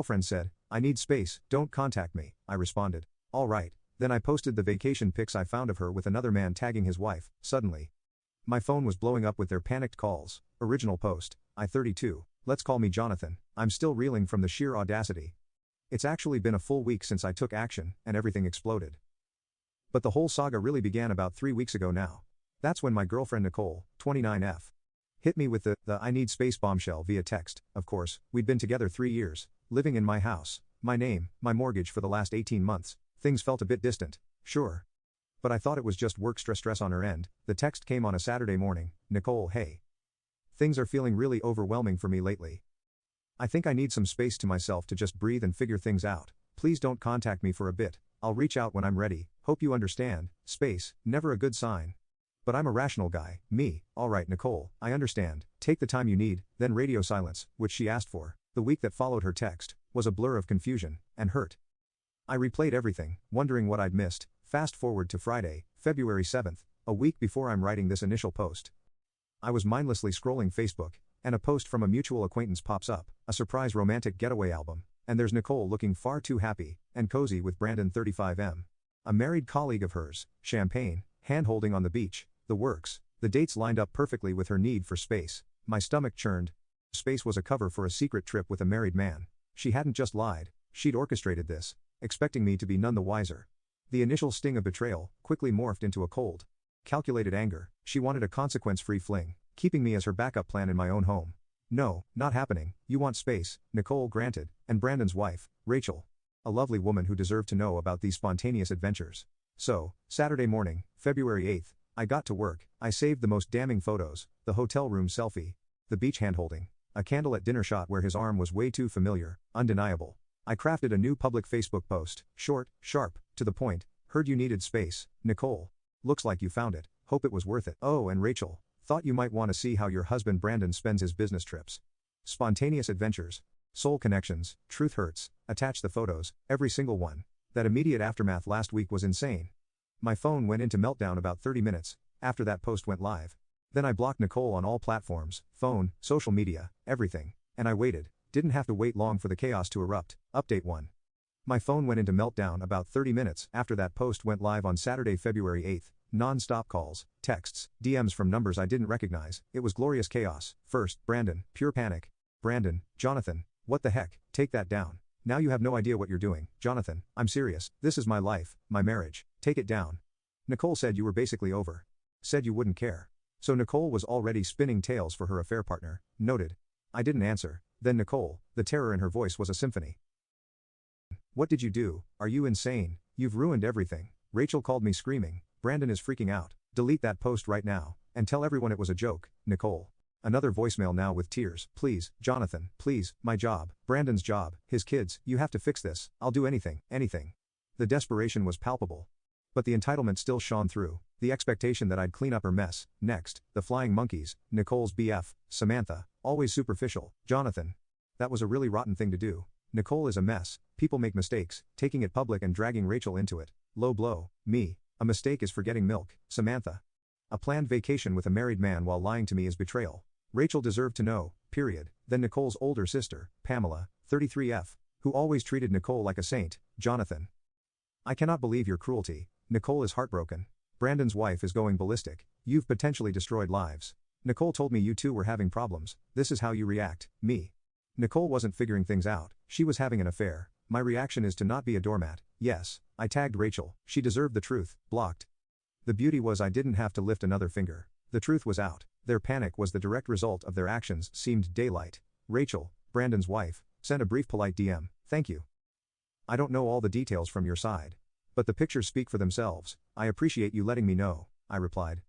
Girlfriend said, "I need space, don't contact me," I responded. "All right." Then I posted the vacation pics I found of her with another man tagging his wife. Suddenly, my phone was blowing up with their panicked calls. Original post, I 32. Let's call me Jonathan. I'm still reeling from the sheer audacity. It's actually been a full week since I took action, and everything exploded. But the whole saga really began about 3 weeks ago now. That's when my girlfriend Nicole, 29F, hit me with the "I need space" bombshell via text. Of course, we'd been together 3 years, living in my house, my name, my mortgage for the last 18 months. Things felt a bit distant, sure. But I thought it was just work stress on her end. The text came on a Saturday morning. "Nicole, hey. Things are feeling really overwhelming for me lately. I think I need some space to myself to just breathe and figure things out. Please don't contact me for a bit. I'll reach out when I'm ready. Hope you understand." Space, never a good sign. But I'm a rational guy, me. "All right, Nicole, I understand. Take the time you need." Then radio silence, which she asked for. The week that followed her text was a blur of confusion and hurt. I replayed everything, wondering what I'd missed. Fast forward to Friday, February 7th, a week before I'm writing this initial post. I was mindlessly scrolling Facebook, and a post from a mutual acquaintance pops up, a surprise romantic getaway album, and there's Nicole looking far too happy and cozy with Brandon 35M. A married colleague of hers, champagne, hand-holding on the beach, the works. The dates lined up perfectly with her need for space. My stomach churned. Space was a cover for a secret trip with a married man. She hadn't just lied, she'd orchestrated this, expecting me to be none the wiser. The initial sting of betrayal quickly morphed into a cold, calculated anger. She wanted a consequence-free fling, keeping me as her backup plan in my own home. "No, not happening. You want space," Nicole granted, and Brandon's wife, Rachel. A lovely woman who deserved to know about these spontaneous adventures. So, Saturday morning, February 8th, I got to work. I saved the most damning photos: the hotel room selfie, the beach handholding, a candle at dinner shot where his arm was way too familiar, undeniable. I crafted a new public Facebook post, short, sharp, to the point. "Heard you needed space, Nicole. Looks like you found it. Hope it was worth it. Oh, and Rachel, thought you might want to see how your husband Brandon spends his business trips. Spontaneous adventures, soul connections, truth hurts." Attach the photos, every single one. That immediate aftermath last week was insane. My phone went into meltdown about 30 minutes after that post went live. Then I blocked Nicole on all platforms, phone, social media, everything. And I waited. Didn't have to wait long for the chaos to erupt. Update 1. My phone went into meltdown about 30 minutes after that post went live on Saturday, February 8th. Non-stop calls, texts, DMs from numbers I didn't recognize. It was glorious chaos. First, Brandon, pure panic. "Brandon, Jonathan, what the heck, take that down. Now you have no idea what you're doing. Jonathan, I'm serious. This is my life, my marriage. Take it down. Nicole said you were basically over. Said you wouldn't care." So Nicole was already spinning tales for her affair partner. Noted. I didn't answer. Then Nicole, the terror in her voice was a symphony. "What did you do? Are you insane? You've ruined everything." Rachel called me screaming. "Brandon is freaking out. Delete that post right now, and tell everyone it was a joke." Nicole. Another voicemail now with tears. "Please, Jonathan, please, my job, Brandon's job, his kids, you have to fix this. I'll do anything, anything." The desperation was palpable. But the entitlement still shone through, the expectation that I'd clean up her mess. Next, the flying monkeys, Nicole's BF, Samantha, always superficial. "Jonathan. That was a really rotten thing to do. Nicole is a mess, people make mistakes," taking it public and dragging Rachel into it. Low blow. Me. "A mistake is forgetting milk." Samantha. "A planned vacation with a married man while lying to me is betrayal." Rachel deserved to know, period. Then Nicole's older sister, Pamela, 33F, who always treated Nicole like a saint. "Jonathan. I cannot believe your cruelty. Nicole is heartbroken. Brandon's wife is going ballistic. You've potentially destroyed lives. Nicole told me you two were having problems. This is how you react." Me. Nicole wasn't figuring things out. She was having an affair. My reaction is to not be a doormat. Yes, I tagged Rachel. She deserved the truth. Blocked. The beauty was I didn't have to lift another finger. The truth was out. Their panic was the direct result of their actions. Seemed daylight. Rachel, Brandon's wife, sent a brief polite DM. "Thank you. I don't know all the details from your side. But the pictures speak for themselves. I appreciate you letting me know." I replied.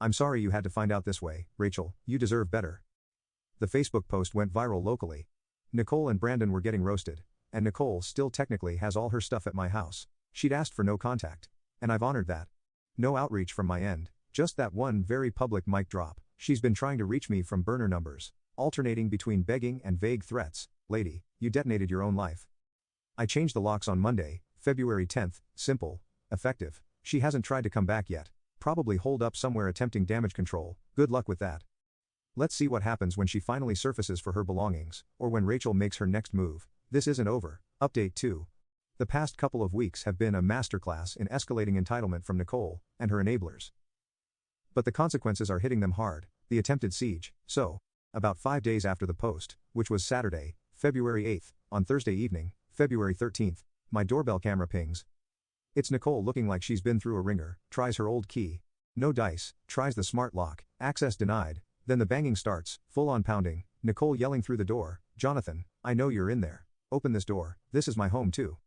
"I'm sorry you had to find out this way, Rachel. You deserve better." The Facebook post went viral locally. Nicole and Brandon were getting roasted. And Nicole still technically has all her stuff at my house. She'd asked for no contact. And I've honored that. No outreach from my end. Just that one very public mic drop. She's been trying to reach me from burner numbers, alternating between begging and vague threats. "Lady, you detonated your own life." I changed the locks on Monday, February 10th, simple, effective. She hasn't tried to come back yet. Probably holed up somewhere attempting damage control. Good luck with that. Let's see what happens when she finally surfaces for her belongings, or when Rachel makes her next move. This isn't over. Update 2. The past couple of weeks have been a masterclass in escalating entitlement from Nicole and her enablers. But the consequences are hitting them hard, the attempted siege. So, about 5 days after the post, which was Saturday, February 8th, on Thursday evening, February 13th, my doorbell camera pings. It's Nicole looking like she's been through a ringer, tries her old key. No dice, tries the smart lock, access denied, then the banging starts, full on pounding, Nicole yelling through the door, "Jonathan, I know you're in there. Open this door, this is my home too.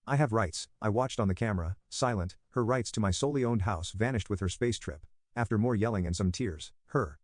I have rights." I watched on the camera, silent, her rights to my solely owned house vanished with her space trip. After more yelling and some tears, her